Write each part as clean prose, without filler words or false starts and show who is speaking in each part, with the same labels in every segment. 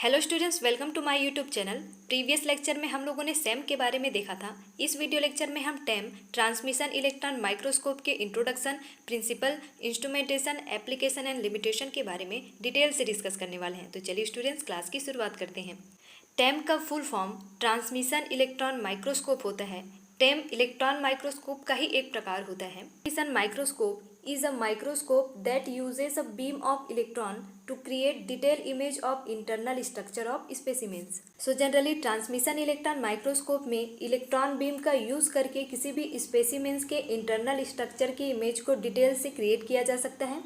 Speaker 1: Hello students, welcome to my YouTube channel. Previous lecture में हम लोगों ने सेम के बारे में देखा था। इस वीडियो लेक्चर में हम टेम ट्रांसमिशन इलेक्ट्रॉन माइक्रोस्कोप के introduction, principle, instrumentation, application and limitation के बारे में डिटेल से डिस्कस करने वाले हैं। तो चलिए स्टूडेंट्स, क्लास की शुरुआत करते हैं। टेम का full form transmission electron microscope होता है। टेम इलेक्ट्रॉन माइक्रोस्कोप का ही एक प्रकार होता है। Transmission microscope is a microscope that uses a beam of electron to create detailed image of internal structure of specimens. So generally transmission electron microscope में electron beam का use करके किसी भी स्पेसिमेंस के इंटरनल स्ट्रक्चर की image को detail से create किया जा सकता है।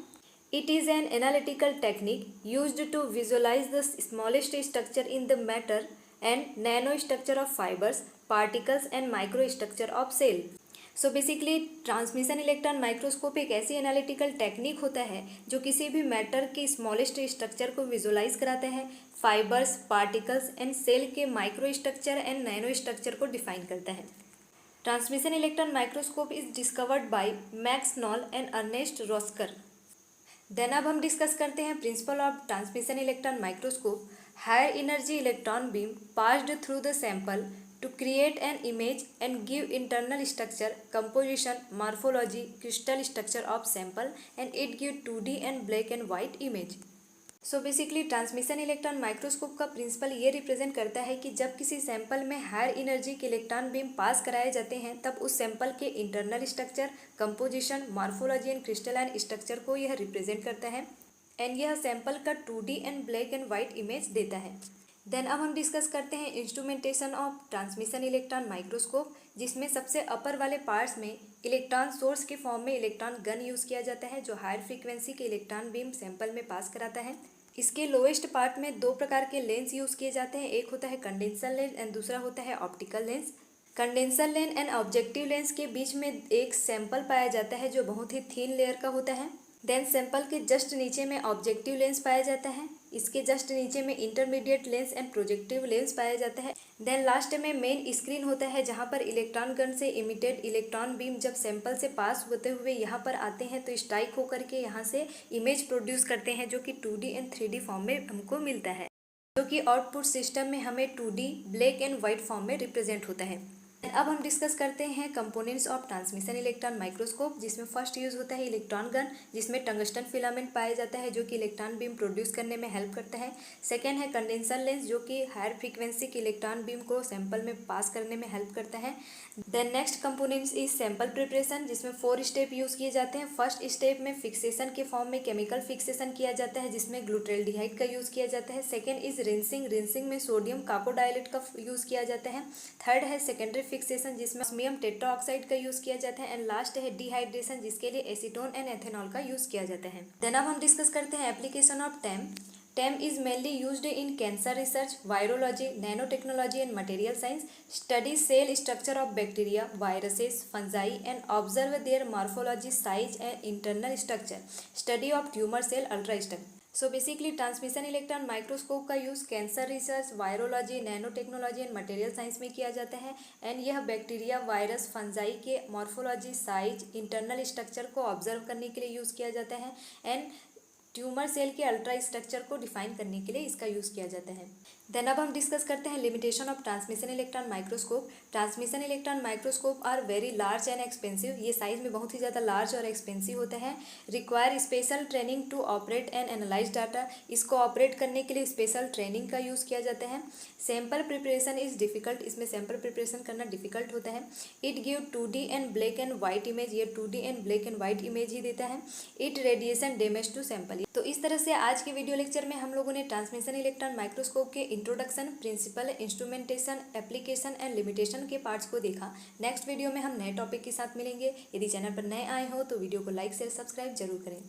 Speaker 1: It is an analytical technique used to visualize the smallest structure in the matter and nanostructure of fibers, particles and microstructure of cell. So basically transmission electron microscope एक ऐसी analytical technique होता है जो किसी भी मैटर के smallest structure को visualise कराते हैं, फाइबर्स, पार्टिकल्स एंड सेल के microstructure and nanostructure को डिफाइन करता है। Transmission electron microscope is discovered by Max Knoll and Ernst Ruska. Then अब हम डिस्कस करते हैं principle of transmission electron microscope. Higher energy electron beam passed through the sample to create an image and give internal structure, composition, morphology, crystal structure of sample and it give 2D and black and white image. So basically transmission electron microscope का principal ये represent करता है कि जब किसी sample में higher energy के electron beam पास कराए जाते हैं तब उस सैंपल के internal structure, composition, morphology and crystalline structure को यह रिप्रेजेंट करता है एंड यह सैंपल का 2D and black and white image देता है। देन अब हम डिस्कस करते हैं instrumentation of transmission electron microscope, जिसमें सबसे अपर वाले पार्ट्स में इलेक्ट्रॉन सोर्स के फॉर्म में इलेक्ट्रॉन गन यूज़ किया जाता है जो हायर फ्रीक्वेंसी के इलेक्ट्रॉन बीम सैंपल में पास कराता है। इसके लोएस्ट पार्ट में दो प्रकार के लेंस यूज़ किए जाते हैं, एक होता है कंडेंसर लेंस एंड दूसरा होता है optical lens. Condenser lens and objective lens के बीच में एक सैंपल पाया जाता है जो बहुत ही थिन लेयर का होता है। देन सैंपल के जस्ट नीचे में ऑब्जेक्टिव लेंस पाया जाता है, इसके जस्ट नीचे में intermediate lens and projective lens पाया जाता है। देन लास्ट में मेन स्क्रीन होता है जहां पर इलेक्ट्रॉन गन से इमिटेड इलेक्ट्रॉन बीम जब सैंपल से पास होते हुए यहां पर आते हैं तो स्ट्राइक होकर के यहां से इमेज प्रोड्यूस करते हैं जो कि 2D एंड 3D फॉर्म में हमको मिलता है, जो कि आउटपुट सिस्टम में हमें 2D black and white form में रिप्रेजेंट होता है। अब हम डिस्कस करते हैं components of transmission electron microscope, जिसमें फर्स्ट यूज़ होता है इलेक्ट्रॉन गन, जिसमें टंगस्टन फिलामेंट पाया जाता है जो कि इलेक्ट्रॉन बीम प्रोड्यूस करने में हेल्प करता है। सेकेंड है कंडेंसर लेंस जो कि हायर फ्रीक्वेंसी के इलेक्ट्रॉन बीम को सैंपल में पास करने में हेल्प करता है। Then next components is sample preparation, जिसमें 4 स्टेप यूज़ किए जाते हैं। फर्स्ट स्टेप में फिक्सेशन के फॉर्म में केमिकल फिक्सेशन किया जाता है जिसमें ग्लूटाल्डिहाइड का यूज़ किया जाता है। सेकेंड इज रिंसिंग, रिंसिंग में सोडियम कार्बोडाइलेट का यूज़ किया जाता है। थर्ड है सेकेंडरी फिक्सेशन जिसमें ऑस्मियम टेट्राऑक्साइड का यूज़ किया जाता है एंड लास्ट है डिहाइड्रेशन जिसके लिए एसीटोन एंड एथेनॉल का यूज़ किया जाता है। देन अब हम डिस्कस करते हैं application of time. TEM is mainly used in cancer research, virology, nanotechnology and material science. Study cell structure of bacteria, viruses, fungi and observe their morphology, size and internal structure. Study of tumor cell ultrastructure. So basically transmission electron microscope का use cancer research, virology, nanotechnology and material science में किया जाता है and यह bacteria, virus, fungi के morphology, size, internal structure को observe करने के लिए यूज़ किया जाता है एंड ट्यूमर सेल के अल्ट्रा स्ट्रक्चर को डिफाइन करने के लिए इसका यूज़ किया जाता है। देन अब हम डिस्कस करते हैं limitation of transmission electron microscope. Transmission electron microscope are very large and expensive, ये साइज में बहुत ही ज़्यादा लार्ज और एक्सपेंसिव होता है। Require special training to operate and analyse data, इसको ऑपरेट करने के लिए स्पेशल ट्रेनिंग का यूज़ किया जाता है। सैंपल प्रिपरेशन इज़ डिफ़िकल्ट, इसमें सैंपल प्रिपरेशन करना डिफिकल्ट होता है। It give 2D and black and white image, ये 2D and black and white image ही देता है। It radiation damage to sample. तो इस तरह से आज के वीडियो लेक्चर में हम लोगों ने ट्रांसमिशन इलेक्ट्रॉन माइक्रोस्कोप के introduction, principle, instrumentation, application and limitation के पार्ट्स को देखा। नेक्स्ट वीडियो में हम नए टॉपिक के साथ मिलेंगे। यदि चैनल पर नए आए हो तो वीडियो को लाइक, शेयर, सब्सक्राइब जरूर करें।